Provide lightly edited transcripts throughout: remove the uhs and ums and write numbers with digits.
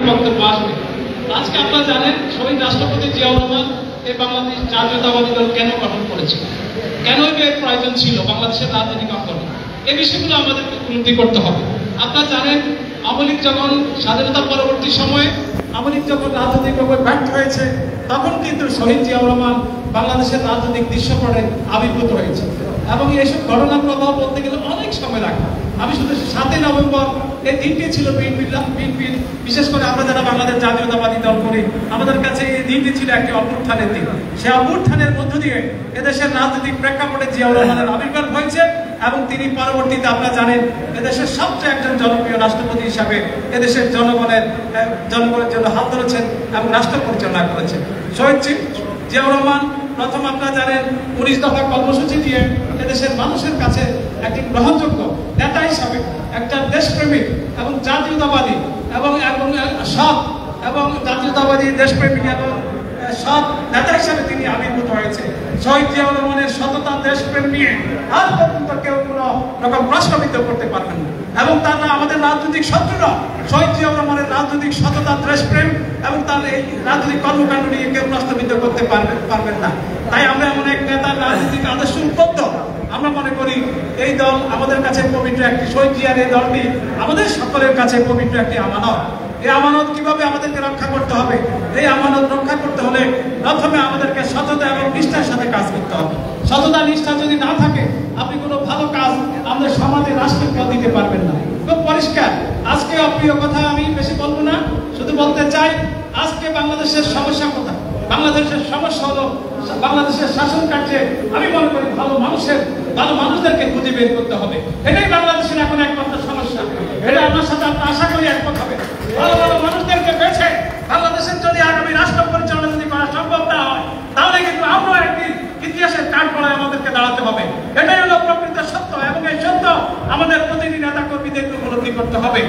বক্তব্য আসবে। আজকে আপনারা জানেন শহীদ রাষ্ট্রপতি জিয়াউর রহমান এই বাংলাদেশ জাতীয়তাবাদী দল কেন গঠন করেছে, কেন এর প্রয়োজন ছিল বাংলাদেশের রাজনৈতিক অঙ্গনে, এই বিষয়গুলো আমাদেরকে উপলব্ধি করতে হবে। আপনারা জানেন আওয়ামী লীগ যখন স্বাধীনতা পরবর্তী সময়ে আওয়ামী লীগ যখন রাজনৈতিকভাবে ব্যর্থ হয়েছে, তখন কিন্তু শহীদ জিয়াউর রহমান বাংলাদেশের রাজনৈতিক দৃশ্যপটে আবির্ভূত হয়েছে এবং এইসব ঘটনার প্রভাব বলতে গেলে অনেক সময় লাগে। আমি শুধু 7ই নভেম্বর এই দিনটি ছিল বিএনপির, বিশেষ করে আমরা যারা বাংলাদেশ জাতীয়তাবাদী দল করি, আমাদের কাছে এই দিনটি ছিল একটি অভ্যুত্থানের দিন। সেই অভ্যুত্থানের মধ্য দিয়ে এদেশের রাজনৈতিক প্রেক্ষাপটে জিয়াউর রহমানের আবির্ভাব হয়েছে এবং তিনি পরবর্তীতে আপনারা জানেন এদেশের সবচেয়ে একজন জনপ্রিয় রাষ্ট্রপতি হিসাবে এদেশের জনগণের জন্য হাত ধরেছেন এবং রাষ্ট্র পরিচালনা করেছেন। শহীদ জিয়াউর রহমান প্রথম আপনারা জানেন 19 দফা কর্মসূচি দিয়ে এদেশের মানুষের কাছে একটি গ্রহণযোগ্য নেতা হিসাবে, একটা দেশপ্রেমিক এবং জাতীয়তাবাদী এবং সৎ এবং জাতীয়তাবাদী দেশপ্রেমিক এবং সৎ নেতা হিসাবে তিনি আবির্ভূত হয়েছে। শহীদ জিয়াউর রহমানের সততা দেশপ্রেম নিয়ে আজ পর্যন্ত কেউ কোনো রকম প্রশ্নবিদ্ধ করতে পারবেন না এবং তারা আমাদের রাজনৈতিক শত্রুরা শহীদ জিয়াউর রহমানের রাজনৈতিক সততা দেশপ্রেম এবং তার এই রাজনৈতিক কর্মকাণ্ড নিয়ে কেউ প্রশ্নবিদ্ধ করতে পারবেন না। তাই আমরা এমন এক নেতার রাজনৈতিক আদর্শ উদ্বুদ্ধ আমরা মনে করি এই দল আমাদের কাছে পবিত্র একটি, শহীদ জিয়ার এই দলটি আমাদের সকলের কাছে পবিত্র একটি আমানত। এই আমানত কিভাবে আমাদেরকে রক্ষা করতে হবে? এই আমানত রক্ষা করতে হলে প্রথমে আমাদেরকে সততা এবং নিষ্ঠার সাথে কাজ করতে হবে। সততা নিষ্ঠা যদি না থাকে আপনি কোনো ভালো কাজ আমাদের সমাজে রাষ্ট্রকে দিতে পারবেন না। খুব পরিষ্কার। আজকে অপ্রিয় কথা আমি বেশি বলবো না, শুধু বলতে চাই আজকে বাংলাদেশের সমস্যা কোথায়? বাংলাদেশের সমস্যা হলো বাংলাদেশের শাসন কার্যে আমি মনে করি ভালো মানুষদেরকে খুঁজে বের করতে হবে। এটাই বাংলাদেশের এখন একমাত্র সমস্যা। এটা আমার সাথে আপনি আশা করি একমত হবে। ভালো মানুষদেরকে বেছে বাংলাদেশের যদি আগামী রাষ্ট্র পরিচালনা যদি করা সম্ভব না হয়, তাহলে কিন্তু আমরা একটি ইতিহাসের কাঠগড়ায় আমাদেরকে দাঁড়াতে হবে। এটাই হলো প্রকৃত সত্য এবং এই সত্য আমাদের প্রতিটি নেতা কর্মীদেরকে উপলব্ধি করতে হবে।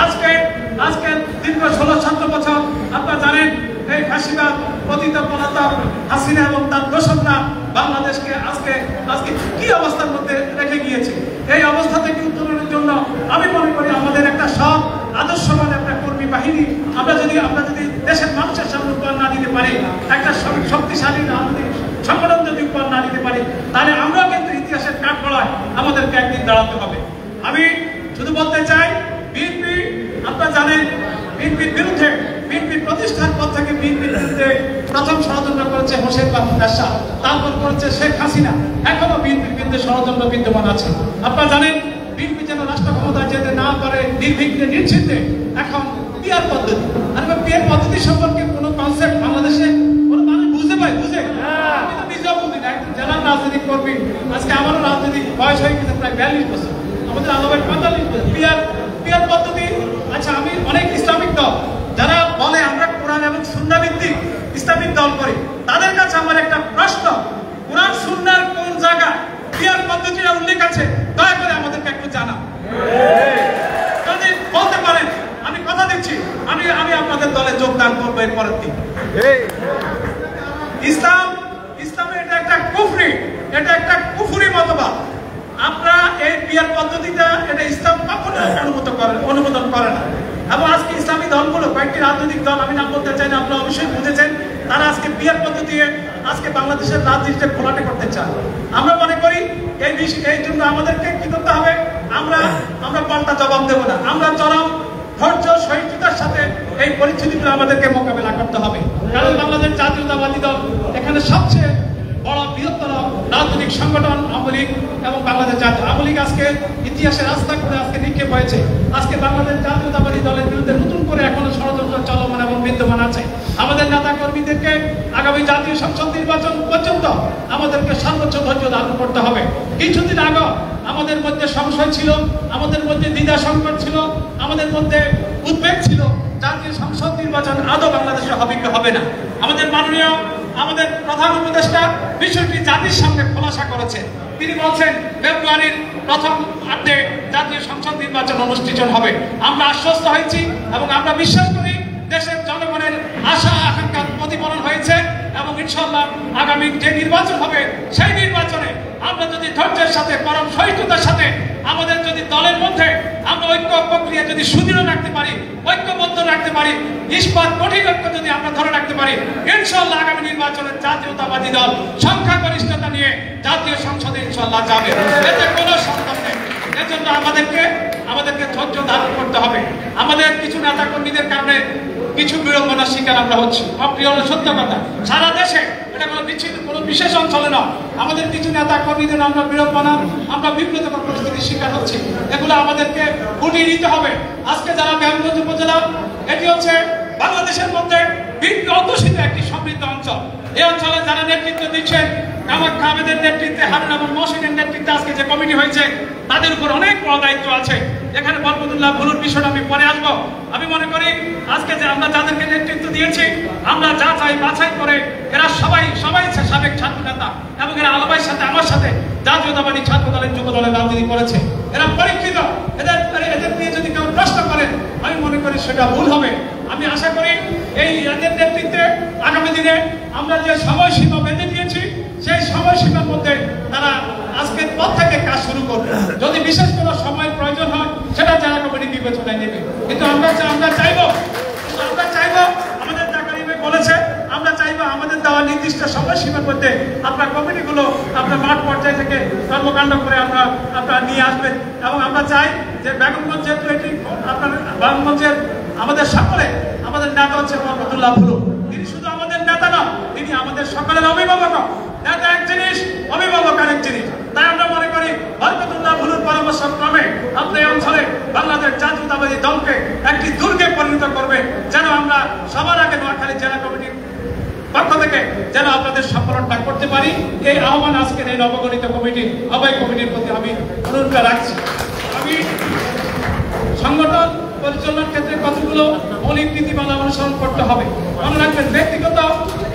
আজকে দীর্ঘ 16-17 বছর আপনারা জানেন এই ফাঁসিবাদ পতিত পলাতক হাসিনা এবং তার দোসররা বাংলাদেশকে আজকে কি অবস্থার মধ্যে রেখে গিয়েছে। এই অবস্থা থেকে উত্তরণের জন্য আমি মনে করি আমাদের একটা সৎ আদর্শবান একটা কর্মী বাহিনী আমরা যদি দেশের মানুষের সামনে উপহার না দিতে পারি, একটা শক্তিশালী রাজনৈতিক সংগঠন যদি উপহার না দিতে পারি, তাহলে আমরাও কিন্তু ইতিহাসের কাঠগড়ায় আমাদেরকে একদিন দাঁড়াতে হবে। আমি শুধু বলতে চাই বিএনপি আপনারা জানেন বিএনপির বিরুদ্ধে, বিএনপির প্রতিষ্ঠার পর থেকে বিএনপির বিরুদ্ধে প্রথম ষড়যন্ত্র করেছে হোসেন বাবুর শাহ, তারপর করেছে শেখ হাসিনা, এখনো বিএনপির বিরুদ্ধে ষড়যন্ত্র বিদ্যমান আছে। আপনারা জানেন বিএনপি যেন রাষ্ট্র ক্ষমতায় যেতে না পারে নির্বিঘ্নে নিশ্চিন্তে এখন পিআর পদ্ধতি, আর পিআর পদ্ধতি সম্পর্কে কোনো কনসেপ্ট বাংলাদেশে কোনো মানুষ বুঝে আমি তো নিজেও বুঝি না। একজন জেলার রাজনৈতিক কর্মী, আজকে আমারও রাজনৈতিক বয়স হয়ে গেছে প্রায় 42 বছর, আমাদের আলামের 45 বছর। পিআর পদ্ধতি, আচ্ছা আমি অনেক ইসলামিক দল যারা বলে আমরা কোরআন এবং সুন্নাহ ভিত্তিক ইসলামিক দল করি, তাদের কাছে আমার একটা প্রশ্ন, কোরআন সুন্নাহর কোন জায়গায় পিআর পদ্ধতির উল্লেখ আছে দয়া করে আমাদেরকে একটু জানান। যদি বলতে পারেন আমি কথা দিচ্ছি আমি আপনাদের দলে যোগদান করবো এর পরের দিন। ইসলামে এটা একটা কুফরি মতবাদ। আপনারা এই পিআর পদ্ধতিটা এটা ইসলাম কখনো অনুমোদন করে না। এবং আজকে ইসলামী দলগুলো কয়েকটি রাজনৈতিক দল, আমি নাম বলতে চাই না, আপনারা অবশ্যই বুঝেছেন, তারা আজকে পিআর পদ্ধতি আজকে বাংলাদেশের রাজনীতিতে ঘোলাটে করতে চান। আমরা মনে করি এই জন্য আমাদেরকে কি করতে হবে, আমরা পাল্টা জবাব দেব না। আমরা চরম ধৈর্য সহিষ্ণুতার সাথে এই পরিস্থিতিগুলো আমাদেরকে মোকাবেলা করতে হবে। কারণ বাংলাদেশ জাতীয়তাবাদী দল এখানে সবচেয়ে বড় বৃহত্তর রাজনৈতিক সংগঠন আওয়ামী লীগ এবং বাংলাদেশ জাতীয় আওয়ামী লীগ আজকে ইতিহাসের রাস্তা করে আজকে নিক্ষেপ হয়েছে। আজকে বাংলাদেশ জাতীয়তাবাদী দলের বিরুদ্ধে নতুন করে এখনো ষড়যন্ত্র চলমান এবং বিদ্যমান আছে। আমাদের নেতা কর্মীদেরকে আগামী জাতীয় সংসদ নির্বাচন পর্যন্ত আমাদেরকে সর্বোচ্চ ধৈর্য ধারণ করতে হবে। কিছুদিন আগে আমাদের মধ্যে সংশয় ছিল, আমাদের মধ্যে দ্বিধা সংকট ছিল, আমাদের মধ্যে উদ্বেগ ছিল জাতীয় সংসদ নির্বাচন আদৌ বাংলাদেশে হবে না। আমাদের প্রধান উপদেষ্টা বিষয়টি জাতির সামনে খোলাসা করেছেন। তিনি বলছেন ফেব্রুয়ারির প্রথম অর্ধে জাতীয় সংসদ নির্বাচন অনুষ্ঠিত হবে। আমরা আশ্বস্ত হয়েছি এবং আমরা বিশ্বাস করি দেশের জনগণের আশা আকাঙ্ক্ষার প্রতিফলন হয়েছে এবং ইনশাআল্লাহ আগামী যে নির্বাচন হবে সেই নির্বাচনে আমরা যদি ধৈর্যের সাথে পরম সহিষ্ণুতার সাথে আমাদের যদি দলের মধ্যে আমরা ঐক্য প্রক্রিয়া যদি সুদৃঢ় রাখতে পারি, ঐক্যবদ্ধ রাখতে পারি, ইস্পাত কঠিন ঐক্য যদি আমরা ধরে রাখতে পারি, ইনশাআল্লাহ আগামী নির্বাচনে জাতীয়তাবাদী দল সংখ্যাগরিষ্ঠতা নিয়ে জাতীয় সংসদে ইনশাআল্লাহ যাবে, এতে কোনো সন্দেহ নেই। এজন্য আমাদেরকে ধৈর্য ধারণ করতে হবে। আমাদের কিছু নেতা কর্মীদের কারণে কিছু বিড়ম্বনার শিকার আমরা হচ্ছি, অপ্রিয় সত্য কথা। সারা দেশে এটা কোনো বিচ্ছিন্ন কোনো বিশেষ অঞ্চলে নয়, আমাদের কিছু নেতা কর্মীদের আমরা বিড়ম্বনা, আমরা বিব্রতকর পরিস্থিতির শিকার হচ্ছি। এগুলো আমাদেরকে গুটিয়ে নিতে হবে। আজকে যারা মেহেরগঞ্জ উপজেলা, এটি হচ্ছে বাংলাদেশের মধ্যে অধ্যুষিত একটি সমৃদ্ধ অঞ্চল। এই অঞ্চলে যারা নেতৃত্ব দিচ্ছেন, কামাখ্যা আহমেদের নেতৃত্বে, হারুন এবং মহসিনের নেতৃত্বে আজকে যে কমিটি হয়েছে, তাদের উপর অনেক বড় দায়িত্ব আছে। এখানে বরকতুল্লাহ ভুলুর বিষয়টা আমি পরে আসবো। আমি মনে করি আজকে যে আমরা যাদেরকে নেতৃত্ব দিয়েছি, আমরা যা চাই বাছাই করে, এরা সবাই সাবেক ছাত্র নেতা এবং এরা আলাপাইয়ের সাথে আমার সাথে জাতীয়তাবাদী ছাত্র দলের যুব দলের রাজনীতি করেছে। এরা পরীক্ষিত। এদের নিয়ে যদি কেউ প্রশ্ন করেন, আমি মনে করি সেটা ভুল হবে। আমি আশা করি এই এদের নেতৃত্বে আগামী দিনে আমরা যে সময়সীমা বেঁধে দিয়েছি, সেই সময়সীমার মধ্যে তারা আজকের পর থেকে কাজ শুরু করবে। যদি বিশেষ কোনো সময়ের প্রয়োজন হয়, সেটা যারা কমিটি বিবেচনায় নেবে। কিন্তু আমরা চাইবো আমাদের জাকারিয়া বলেছে, আমরা চাইবো আমাদের দেওয়া নির্দিষ্ট সময়সীমার মধ্যে আপনার কমিটিগুলো আপনার মাঠ পর্যায়ে থেকে কর্মকাণ্ড করে আপনারা নিয়ে আসবেন। এবং আমরা চাই যে বেগমগঞ্জ যেহেতু এটি আপনার বেগমগঞ্জের আমাদের সকলে, আমাদের নেতা হচ্ছে বরকতুল্লাহ ভুলু। তিনি শুধু আমাদের নেতা না, তিনি আমাদের সকলের অভিভাবক। নেতা এক জিনিস, অভিভাবক আরেক জিনিস। তাই আমরা মনে করি বরকতুল্লাহ ভুলুর পরামর্শ ক্রমে আপনি এই অঞ্চলে বাংলাদেশ জাতীয়তাবাদী দলকে একটি দুর্গে পরিণত করবে, যেন আমরা সবার আগে নোয়াখালী জেলা কমিটির পক্ষ থেকে যেন আপনাদের সম্পাদনটা করতে পারি। এই আহ্বান আজকের এই নবগঠিত কমিটি, আহ্বায়ক কমিটির প্রতি আমি অনুরোধ রাখছি। আমি সংগঠন পরিচালনার ক্ষেত্রে কতগুলো মৌলিক নীতিমালা অনুসরণ করতে হবে। মনে রাখবেন, ব্যক্তিগত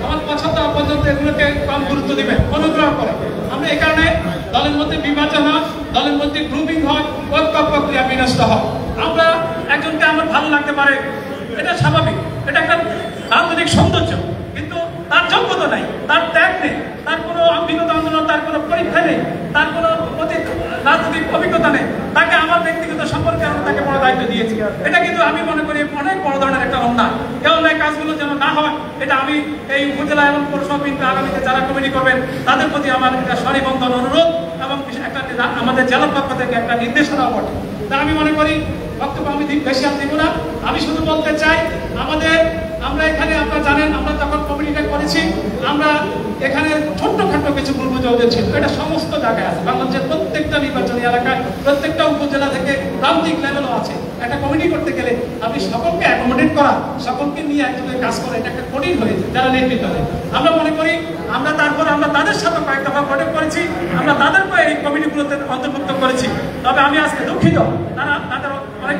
আমার পছন্দ পর্যন্ত এগুলোকে কম গুরুত্ব দিবেন অনুগ্রহ করে। আমরা এই কারণে দলের মধ্যে বিভাজন হয়, দলের মধ্যে গ্রুপিং হয়, ঐক্য প্রক্রিয়া বিনষ্ট হয়। আমরা একজনকে আমার ভালো লাগতে পারে, এটা স্বাভাবিক, এটা একটা রাজনৈতিক সৌন্দর্য, কিন্তু তার যোগ্যতা নাই, তার ত্যাগ নেই, তার কোনো বিগত আন্দোলন, তার কোনো পরীক্ষা নেই, তার কোনো রাজনৈতিক অভিজ্ঞতা নেই, তাকে আমার ব্যক্তিগত সম্পর্কে আমি তাকে বড় দায়িত্ব দিয়েছি। এটা কিন্তু আমি মনে করি অনেক বড় ধরনের একটা অন্যায়। এই অন্যায় কাজগুলো যেন না হয়, এটা আমি এই উপজেলা এবং পৌরসভা বিএনপি আগামীতে যারা কমিটি করবেন তাদের প্রতি আমার একটা সনিবন্ধন অনুরোধ এবং একটা আমাদের জেলার পক্ষ থেকে একটা নির্দেশনা বটে। তা আমি মনে করি বক্তব্য আমি বেশি আর দিব না। আমি শুধু বলতে চাই, আমরা এখানে আপনারা জানেন, আমরা যখন কমিটিটা করেছি, আমরা এখানে ছোট্টখাটো কিছু ভুল ছিল। এটা সমস্ত জায়গায় আছে, বাংলাদেশের প্রত্যেকটা নির্বাচনী এলাকায়, প্রত্যেকটা উপজেলা থেকে প্রান্তিক লেভেলও আছে। একটা কমিটি করতে গেলে আপনি সকলকে অ্যাকোমোডেট করা, সকলকে নিয়ে একজনে কাজ করে, এটা একটা কঠিন হয়েছে যারা নেতৃত্ব দেয়। আমরা মনে করি আমরা তাদের সাথে কয়েক দফা বৈঠক করেছি, আমরা তাদেরকে এই কমিটিগুলোতে অন্তর্ভুক্ত করেছি। তবে আমি আজকে দুঃখিত, তাদের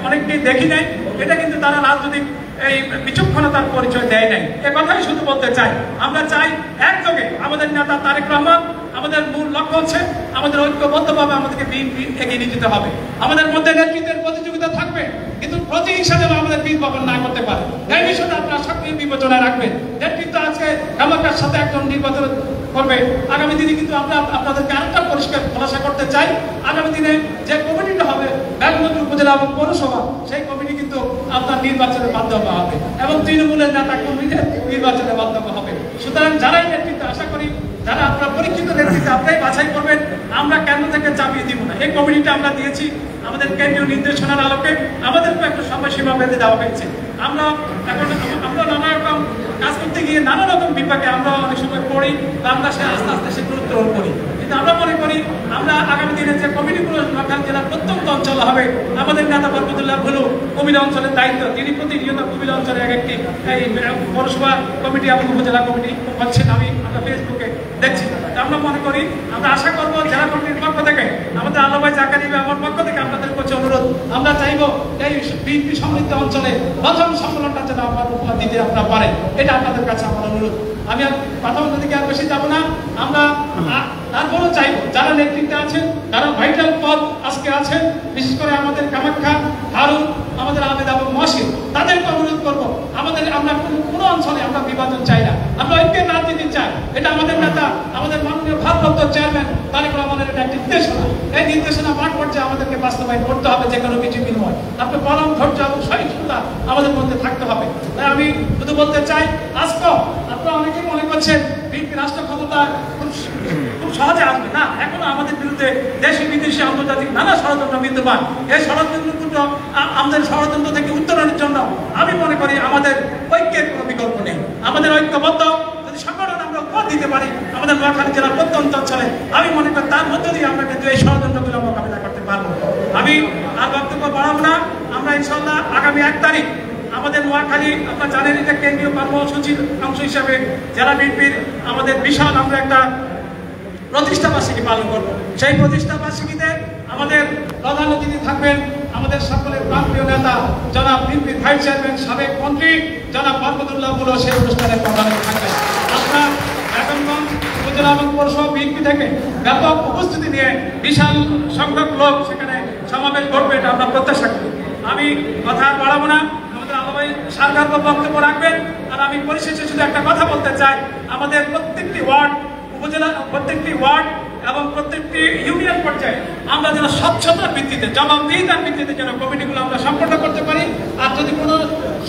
অনেককেই দেখি নাই। এটা কিন্তু তারা রাজনৈতিক এই বিচক্ষণতার পরিচয় দেয় নাই, এ কথাই শুধু বলতে চাই। আমরা চাই একযোগে আমাদের নেতা তারেক রহমান, আমাদের মূল লক্ষ্য হচ্ছে আমাদের ঐক্যবদ্ধভাবে আমাদেরকে বিএনপি এগিয়ে নিয়ে যেতে হবে। আমাদের মধ্যে নেতৃত্বের প্রতিযোগিতা থাকবে, কিন্তু প্রতিহিংসা যেন আমাদের বীজ বপন না করতে পারে, এই বিষয়টা আপনারা সক্রিয় বিবেচনায় রাখবেন। নেতৃত্ব আজকে কামাখ্যার সাথে একজন নির্বাচন করবে, আগামী দিনে কিন্তু আমরা আপনাদেরকে আরেকটা পরিষ্কার খোলাসা করতে চাই, আগামী দিনে যে কমিটিটা হবে বেগমগঞ্জ উপজেলা এবং পৌরসভা, সেই কমিটি কিন্তু আপনার নির্বাচনে বাধ্যতা হবে এবং তৃণমূলের নেতা কর্মীদের নির্বাচনে বাধ্যতা হবে। সুতরাং যারাই নেতৃত্ব, আশা করি যারা আপনার পরীক্ষিত নেতৃত্ব আপনারাই বাছাই করবেন, আমরা কেন থেকে চাপিয়ে দিব না। এই কমিটিটা আমরা দিয়েছি আমাদের কেন্দ্রীয় নির্দেশনার আলোকে, আমাদেরকে একটা সময়সীমা বেঁধে দেওয়া হয়েছে। আমরা নানা রকম কাজ করতে গিয়ে নানা রকম বিপাকে আমরা অনেক সময় পড়ি, আমরা আস্তে আস্তে সেগুলো উত্তরণ করি। কিন্তু আমরা মনে করি আমরা আগামী দিনে যে কমিটিগুলো নোয়াখালী জেলার প্রত্যন্ত অঞ্চল হবে, আমাদের নেতা বরকতুল্লাহ ভুলু কুমিল্লা অঞ্চলের দায়িত্ব, তিনি প্রতিনিয়ত কুমিল্লা অঞ্চলে একটি এই পৌরসভা কমিটি এবং উপজেলা কমিটি করছেন, আমরা ফেসবুকে দেখছি। আমরা মনে করি, আমরা আশা করবো জেলা কমিটির পক্ষ থেকে, আমাদের আল্লাহ ভাই জাকারিয়া আমার পক্ষ থেকে আপনাদের কাছে অনুরোধ, আমরা চাইবো এই বিএনপি সমৃদ্ধ অঞ্চলে প্রথম সম্মেলনটা যেন আপনার উপহার দিতে আপনারা পারেন, এটা আপনাদের কাছে আমার অনুরোধ। আমি আর কথা বলতে দিকে আর বেশি যাবো না। আমরা তারপরেও চাইবো যারা নেতৃত্বে আছেন, যারা ভাইটাল পদ আজকে আছেন, বিশেষ করে আমাদের কামাখ্যা, হারুন, আমাদের আহমেদ এবং মহসিন, তাদেরকে অনুরোধ করবো, আমরা কোনো অঞ্চলে আমরা বিভাজন চাই না, আমরা ঐক্যের রাজনীতি চাই। এটা আমাদের নেতা, আমাদের মাননীয় ভারপ্রাপ্ত চেয়ারম্যান তারেক রহমানের এটা একটি নির্দেশনা। এই নির্দেশনা মাঠ পর্যায়ে আমাদেরকে বাস্তবায়ন করতে হবে যে কোনো কিছু বিনিময়। আপনি পরম ধৈর্য এবং সহিষ্ণুতা আমাদের মধ্যে থাকতে হবে। তাই আমি শুধু বলতে চাই, আজকে আপনারা অনেকেই মনে করছেন বিএনপি রাষ্ট্র ক্ষমতা খুব সহজে আসবে না। এখনো আমাদের বিরুদ্ধে দেশি বিদেশি আন্তর্জাতিক নানা ষড়যন্ত্র বিদ্যমান। এই ষড়যন্ত্র আমাদের ষড়যন্ত্র থেকে উত্তরণের জন্য আমি মনে করি আমাদের ঐক্যের কোনো বিকল্প নেই। আমাদের ঐক্যবদ্ধ যদি সংগঠন আমরা উপহার দিতে পারি আমাদের নোয়াখালী জেলার প্রত্যন্ত অঞ্চলে, আমি মনে করি তার মধ্য দিয়ে আমরা কিন্তু এই ষড়যন্ত্রগুলো মোকাবিলা করতে পারবো। আমি আর বক্তব্য বাড়াবো না। আমরা ইনশাল্লাহ আগামী 1 তারিখ আমাদের নোয়াখালী, আপনারা জানেন এটা কেন্দ্রীয় কর্মসূচির অংশ হিসাবে জেলা বিএনপির আমাদের বিশাল আমরা একটা প্রতিষ্ঠা বার্ষিকী পালন করবো। সেই প্রতিষ্ঠা বার্ষিকীতে আমাদের প্রধান অতিথি থাকবেন আমাদের সকলের প্রান্তীয় নেতা জনাব বিএনপির ভাইস চেয়ারম্যান সাবেক মন্ত্রী জনাব বরকতুল্লাহ বুলো সেই অনুষ্ঠানের প্রধান থাকবেন। আপনারা বেগমগঞ্জ উপজেলা এবং পৌরসভা বিএনপি থেকে ব্যাপক উপস্থিতি নিয়ে বিশাল সংখ্যক লোক সেখানে সমাবেশ করবে, এটা আমরা প্রত্যাশা করি। আমি কথা বাড়াবো না, আমাদের আলোভাই সরকার বক্তব্য রাখবেন। আর আমি পরিশেষে শুধু একটা কথা বলতে চাই, আমাদের প্রত্যেকটি ওয়ার্ড, উপজেলা প্রত্যেকটি ওয়ার্ড এবং প্রত্যেকটি ইউনিয়ন পর্যায়ে আমরা যেন স্বচ্ছতার ভিত্তিতে, জবাবদিহিতার ভিত্তিতে যেন কমিটিগুলো আমরা সম্পন্ন করতে পারি। আর যদি কোনো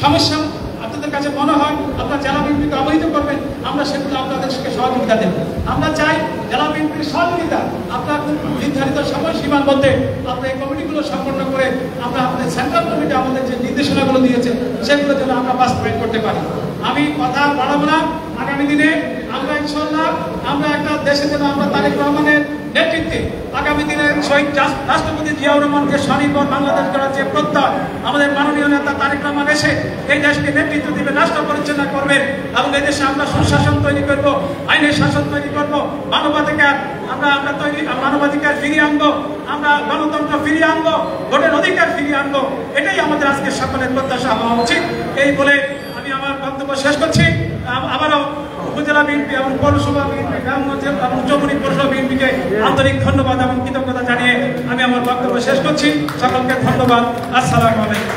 সমস্যা আপনাদের কাছে মনে হয় আপনারা জেলা বিএনপিকে অবহিত করবেন, আমরা সেগুলো আপনাদেরকে সহযোগিতা দেব। আমরা চাই জেলা বিএনপির সহযোগিতা আপনার নির্ধারিত সময়সীমার মধ্যে আমরা এই কমিটিগুলো সম্পন্ন করে আমরা আমাদের সেন্ট্রাল কমিটি আমাদের যে নির্দেশনাগুলো দিয়েছে সেগুলো যেন আমরা বাস্তবায়ন করতে পারি। আমি কথা বাড়াবো না। আগামী দিনে আমরা ইনশাল্লাহ আমরা একটা দেশে যেন আমরা তারেক রহমানের নেতৃত্বে আগামী দিনে শহীদ রাষ্ট্রপতি জিয়াউর রহমানকে স্বনির্ভর বাংলাদেশ করার যে প্রত্যয়, আমাদের মাননীয় নেতা তারেক রহমান এসে এই দেশকে নেতৃত্ব দিবে, রাষ্ট্র পরিচালনা করবেন এবং এই দেশে আমরা সুশাসন তৈরি করব, আইনের শাসন তৈরি করব, মানবাধিকার আমরা তৈরি, মানবাধিকার ফিরিয়ে আনবো, আমরা গণতন্ত্র ফিরিয়ে আনবো, ভোটের অধিকার ফিরিয়ে আনবো। এটাই আমাদের আজকে সকলের প্রত্যাশা হওয়া উচিত। এই বলে আমি আমার বক্তব্য শেষ করছি। আবারও উপজেলা বিএনপি এবং পৌরসভা বিএনপি এবং চৌমুহনী পৌরসভা বিএনপিকে আন্তরিক ধন্যবাদ এবং কৃতজ্ঞতা জানিয়ে আমি আমার বক্তব্য শেষ করছি। সকলকে ধন্যবাদ। আসসালামু আলাইকুম।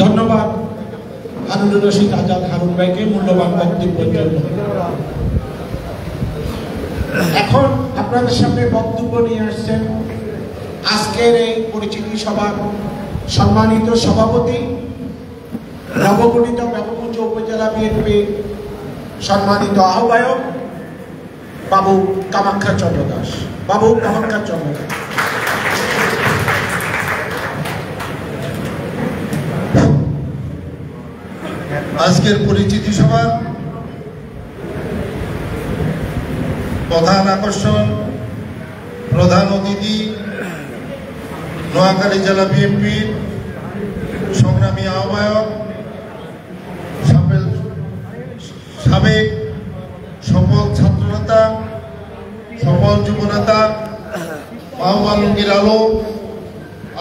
ধন্যবাদ হারুনুর রশিদ আজাদ হারুন ভাইকে মূল্যবান বক্তব্যের জন্য। এখন আপনাদের সামনে বক্তব্য নিয়ে আসছেন আজকের এই পরিচিতি সভার সম্মানিত সভাপতি, নবগঠিত বেগমগঞ্জ উপজেলা বিএনপির সম্মানিত আহ্বায়ক বাবু কামাখ্যা চন্দ্র দাস। বাবু কামাখ্যা চন্দ্র দাস। আজকের পরিচিতি সভার প্রধান আকর্ষণ, প্রধান অতিথি নোয়াখালী জেলা বিএনপির সংগ্রামী আহ্বায়ক, সাবেক সফল ছাত্রনেতা, সফল যুবনেতা আলমগীর আলো,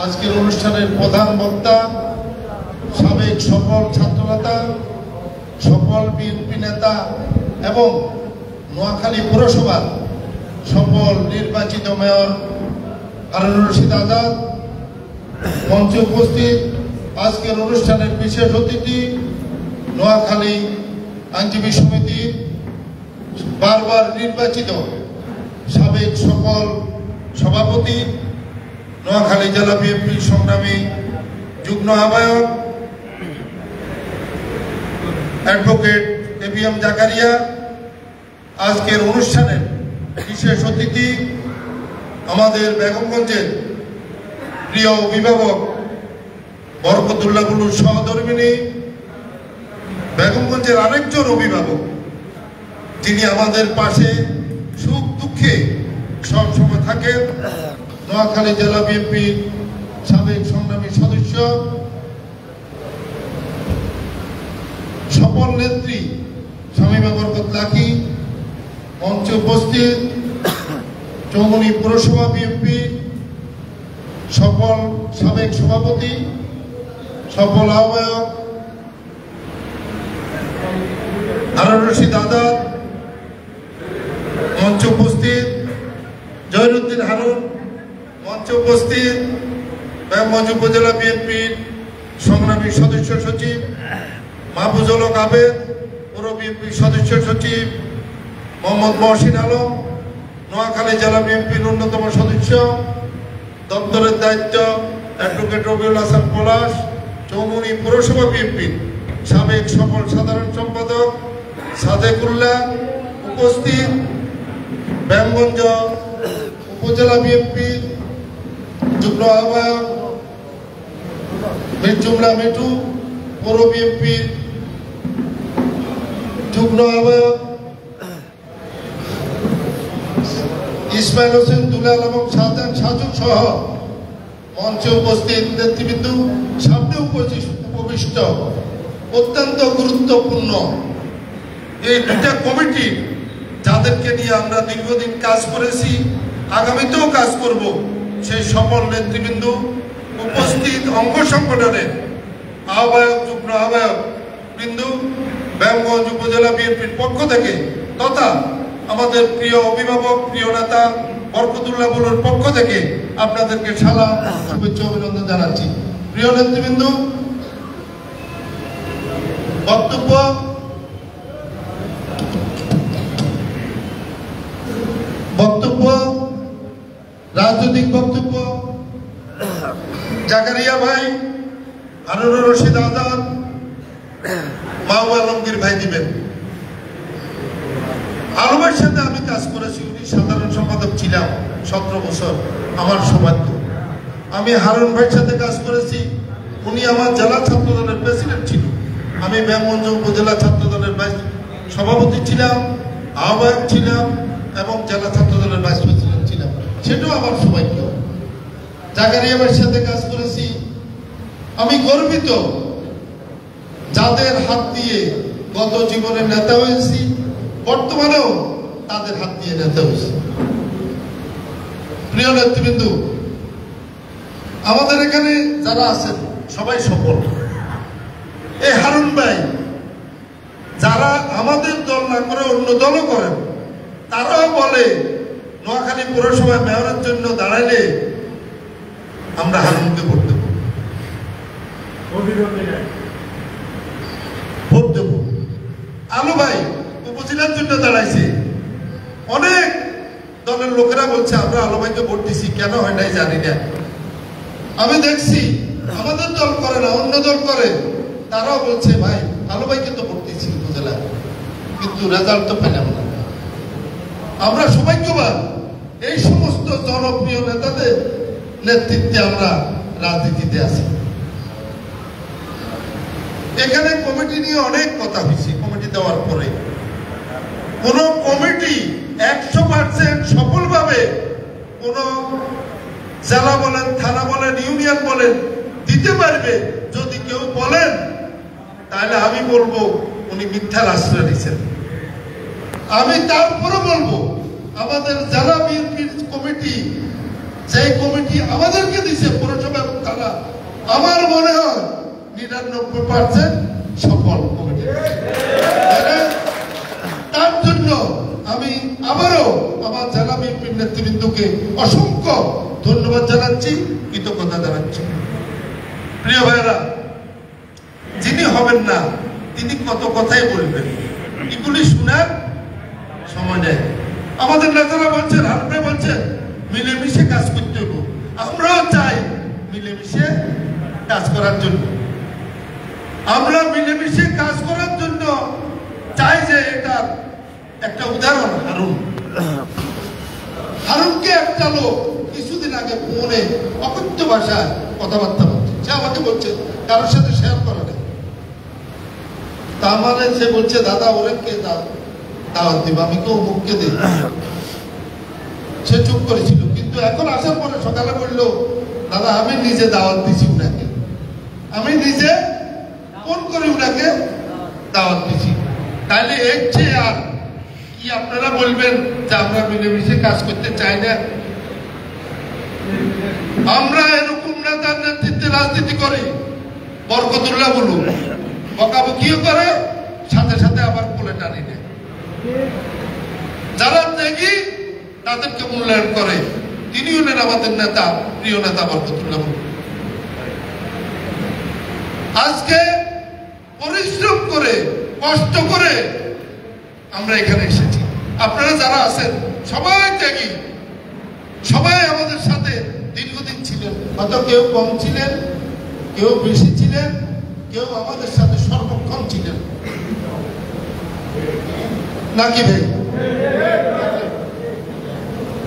আজকের অনুষ্ঠানের প্রধান বক্তা, সাবেক সফল ছাত্রনেতা, সফল বিএনপি নেতা এবং নোয়াখালী পৌরসভার সফল নির্বাচিত মেয়র হারুনুর রশিদ আজাদ, মঞ্চে উপস্থিত আজকের অনুষ্ঠানের বিশেষ অতিথি নোয়াখালী আইনজীবী সমিতির বারবার নির্বাচিত সাবেক সফল সভাপতি, নোয়াখালী জেলা বিএনপির সংগ্রামী যুগ্ম আহ্বায়ক অ্যাডভোকেট এবিএম জাকারিয়া, আজকের অনুষ্ঠানের বিশেষ অতিথি আমাদের বেগমগঞ্জের প্রিয় অভিভাবক বরকতুল্লাহ বুলুর সহধর্মিণী, বেগমগঞ্জের আরেকজন অভিভাবক যিনি আমাদের পাশে সুখ দুঃখে সবসময় থাকেন, নোয়াখালী জেলা বিএনপির সাবেক সংগ্রামী সদস্য, সফল নেত্রী শামীমা বরকত লাকি, মঞ্চে উপস্থিত চৌমুহনী পৌরসভা বিএনপি সফল সাবেক সভাপতি, সফল আহ্বায়ক হারুনুর রশিদ আজাদ, মঞ্চে উপস্থিত জয়নুদ্দিন হারুন, মঞ্চে উপস্থিত বেগমগঞ্জ উপজেলা বিএনপির সংগ্রামী সদস্য সচিব মাহফুজুল হক আবেদ, পৌর বিএনপির সদস্য সচিব মোহাম্মদ মহসিন আলম, নোয়াখালী জেলা বিএনপির অন্যতম সদস্য, দপ্তরের দায়িত্ব অ্যাডভোকেট রবিউল হাসান পলাশ, চৌমুহনী পৌরসভা বিএনপির সাবেক সফল সাধারণ সম্পাদক সাদেকুল্লাহ উপস্থিত, ব্যায়ামগঞ্জ উপজেলা বিএনপির যুগ্ম আহ্বায়ক মির্জুমলা মিঠু, পৌর বিএনপির যুগ্ম আহ্বায়ক ইসমাইল হোসেন দুলাল এবং শাহজাহান সাজু সহ মঞ্চে উপস্থিত নেতৃবৃন্দ, সামনে উপবিষ্ট অত্যন্ত গুরুত্বপূর্ণ এই দুটা কমিটি যাদেরকে নিয়ে আমরা দীর্ঘদিন কাজ করেছি, আগামীতেও কাজ করব, সেই সকল নেতৃবৃন্দ উপস্থিত অঙ্গ সংগঠনের আহ্বায়ক যুগ্ম আহ্বায়ক বৃন্দ, ব্যায়ামগঞ্জ উপজেলা বিএনপির পক্ষ থেকে তথা আমাদের প্রিয় অভিভাবক প্রিয় নেতা বরকতুল্লাহ বুলুর পক্ষ থেকে আপনাদেরকে সালাম শুভেচ্ছা অভিনন্দন জানাচ্ছি। প্রিয় নেতৃবৃন্দ, বক্তব্য রাজনৈতিক বক্তব্য জাকারিয়া ভাই, হারুনুর রশিদ আজাদ, মাহবুব আলমগীর ভাই দিবেন। আলমের সাথে আমি কাজ করেছি, উনি সাধারণ সম্পাদক ছিলাম 17 বছর, আমার সৌভাগ্য। আমি হারুন ভাইয়ের সাথে কাজ করেছি, উনি আমার জেলা ছাত্র দলের প্রেসিডেন্ট ছিল, আমি ব্যায়ামগঞ্জ উপজেলা ছাত্র দলের ভাইস সভাপতি ছিলাম, আহ্বায়ক ছিলাম এবং জেলা ছাত্র দলের ভাইস প্রেসিডেন্ট ছিলাম, সেটাও আমার সৌভাগ্য। জাকারিয়া ভাইয়ের সাথে কাজ করেছি, আমি গর্বিত যাদের হাত দিয়ে গত জীবনে নেতা হয়েছি, বর্তমানেও তাদের হাত দিয়ে নেতা হয়েছে। প্রিয় নেতৃবৃন্দ, আমাদের এখানে যারা আছেন সবাই সফল। এই হারুন ভাই, যারা আমাদের দল না করে অন্য দলও করেন, তারাও বলে নোয়াখালী পৌরসভায় মেয়রের জন্য দাঁড়াইলে আমরা হারুনকে ভোট দেব, ভোট দেব। আলু ভাই উপজেলার জন্য দাঁড়াইছে, অনেক দলের লোকেরা বলছে আমরা আলু ভাইকে ভোট দিছি, কেন হয় নাই জানি না। আমি দেখছি আমাদের দল করে না, অন্য দল করে, তারাও বলছে ভাই আলু ভাইকে তো ভোট দিচ্ছি উপজেলায়, কিন্তু রেজাল্ট তো পেলাম না। আমরা সৌভাগ্যবান, এই সমস্ত জনপ্রিয় নেতাদের নেতৃত্বে আমরা রাজনীতিতে আছি। এখানে কমিটি নিয়ে অনেক কথা হয়েছে। কমিটি দেওয়ার পরে কোন কমিটি 100% সফলভাবে কোন জেলা বলেন, থানা বলেন, ইউনিয়ন বলেন দিতে পারবে যদি কেউ বলেন, তাহলে আমি বলবো উনি মিথ্যার আশ্রয় দিচ্ছেন। আমি তারপরে বলবো আমাদের জেলা বিএনপির কমিটি, যে কমিটি আমাদেরকে দিছে পৌরসভা এবং থানা, আমার মনে হয় 99% সফল কমিটি। তার জন্য আমি আবারও আমার জেলা বিএনপির নেতৃবৃন্দকে অসংখ্য ধন্যবাদ জানাচ্ছি, কৃতজ্ঞতা জানাচ্ছি। প্রিয় ভাইরা, যিনি হবেন না তিনি কত কথাই বলবেন, এগুলি শোনার সময় নেই। আমাদের নেতারা বলছেন, হারুন বলছেন মিলেমিশে কাজ করতে হবে, আমরাও চাই মিলেমিশে কাজ করার জন্য। আমরা মিলেমিশে কাজ করার জন্য চাই যে এটা একটা উদাহরণ হারুন। হারুনকে একটা লোক কিছুদিন আগে ফোনে অকথ্য ভাষায় কথাবার্তা বলছে, সে আমাকে বলছে কারোর সাথে শেয়ার করে না। তার মানে সে বলছে দাদা ওরে কে দাওয়াত দিব, আমি কেউ মুখকে দিই। সে চুপ করেছিল, কিন্তু এখন আসার পরে সকালে বললো দাদা আমি নিজে দাওয়াত দিছি উনাকে, আমি নিজে ফোন করে উনাকে দাওয়াত দিছি। তাহলে এর চেয়ে আর কি আপনারা বলবেন যে আমরা মিলেমিশে কাজ করতে চাই না? আমরা এরকম নেতার নেতৃত্বে রাজনীতি করি, বরকতুল্লাহ বলুন বকাবকিও করে, সাথে সাথে আবার কোলে টানি নেয়। যারা ত্যাগী তাদেরকে মূল্যায়ন করে, তিনি হলেন আমাদের নেতা, প্রিয় নেতা বরকতুল্লাহ বলুন। আজকে পরিশ্রম করে কষ্ট করে আমরা এখানে এসেছি। আপনারা যারা আছেন সবাই ত্যাগী, সবাই আমাদের সাথে দীর্ঘদিন ছিলেন, হয়তো কেউ কম ছিলেন, কেউ বেশি ছিলেন, কেউ আমাদের সাথে সর্বক্ষণ ছিলেন, নাকি ভাই?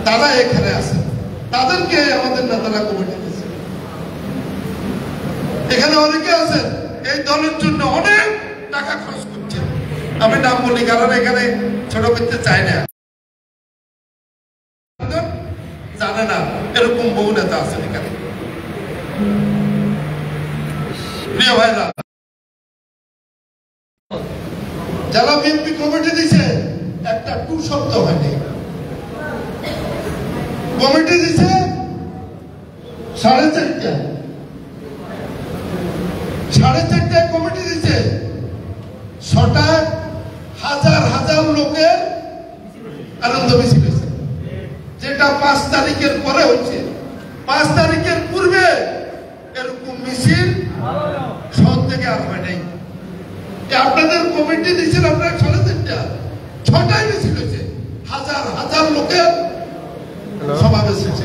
তারা এখানে আছেন, তাদেরকে আমাদের নেতারা কমিটি দিয়েছে। এখানে অনেকে আছেন এই দলের জন্য অনেক টাকা খরচ করছেন। আমি নাম বলি কারণ এখানে ছোট করতে চাই না, জানে না এরকম বহু নেতা আছেন এখানে। প্রিয় ভাইরা, যারা বিএনপি কমিটি দিছে একটা টু শব্দ হয়নি। কমিটি দিছে 4:30টায়, 4:30টায় কমিটি দিছে, 6টায় হাজার হাজার লোকের আনন্দ মিছিল হয়েছে, যেটা 5 তারিখের পরে হচ্ছে। 5 তারিখের পূর্বে এরকম মিছিল শহর থেকে আর হয় নাই। আপনাদের কমিটি দিচ্ছেন আপনারা 4:30টায়, 6টায় মিছিল হয়েছে, হাজার হাজার লোকের সমাবেশ হয়েছে।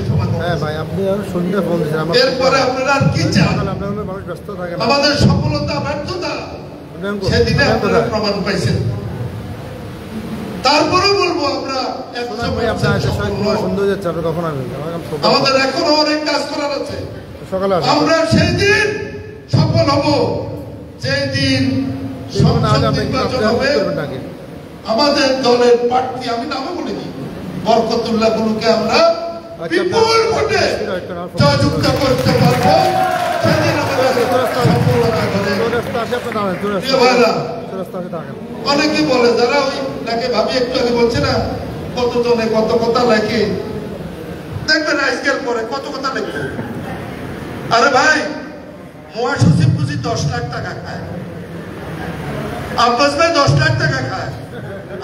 এরপরে আপনারা আর কি চান? আমাদের সফলতা ব্যর্থতা সেদিনে আপনারা প্রমাণ পাইছেন। তারপরে বলবো আমরা আমাদের এখনো অনেক কাজ করার আছে। আমরা সেই দিন সফল হব যেই দিন নির্বাচন হবে। আমাদের দলের প্রার্থী, আমি নামে বলিনি, বরকতুল্লাহ গুলোকে আমরা বিপুল ভোটে জয়যুক্ত করতে পারবো। সেদিন অনেকে বলে যারা ওই নাকি ভাবি একটু আগে বলছে না কতজনে কত কথা লেখে, দেখবেন আজকের পরে কত কথা লেখে। আরে ভাই, মহাসচিব বুঝি 10 লাখ টাকা খায়, আব্বাস ভাই 10 লাখ টাকা খায়,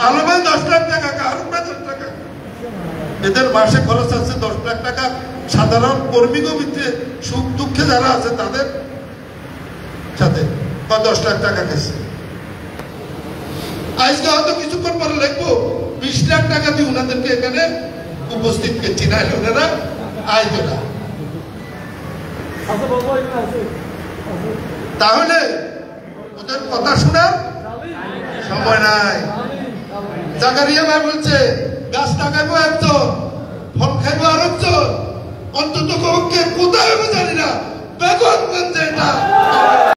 আলম ভাই 10 লাখ টাকা খায়, আরুন ভাই 10 টাকা। এদের মাসে খরচ আছে 10 লাখ টাকা। সাধারণ কর্মী কমিতে সুখ দুঃখে যারা আছে তাদের সাথে 10 লাখ টাকা গেছে। আজকে হয়তো কিছুক্ষণ পরে লিখবো 20 লাখ টাকা দিয়ে ওনাদেরকে এখানে উপস্থিত করছি, না ওনারা আইবে না। তাহলে ওদের কথা শোনার সময় নাই। জাকারিয়া ভাই বলছে গাছ লাগাইবো একজন, ফল খাইবো আরেকজন, অন্তত কোথায় জানি না বেগমগঞ্জে এটা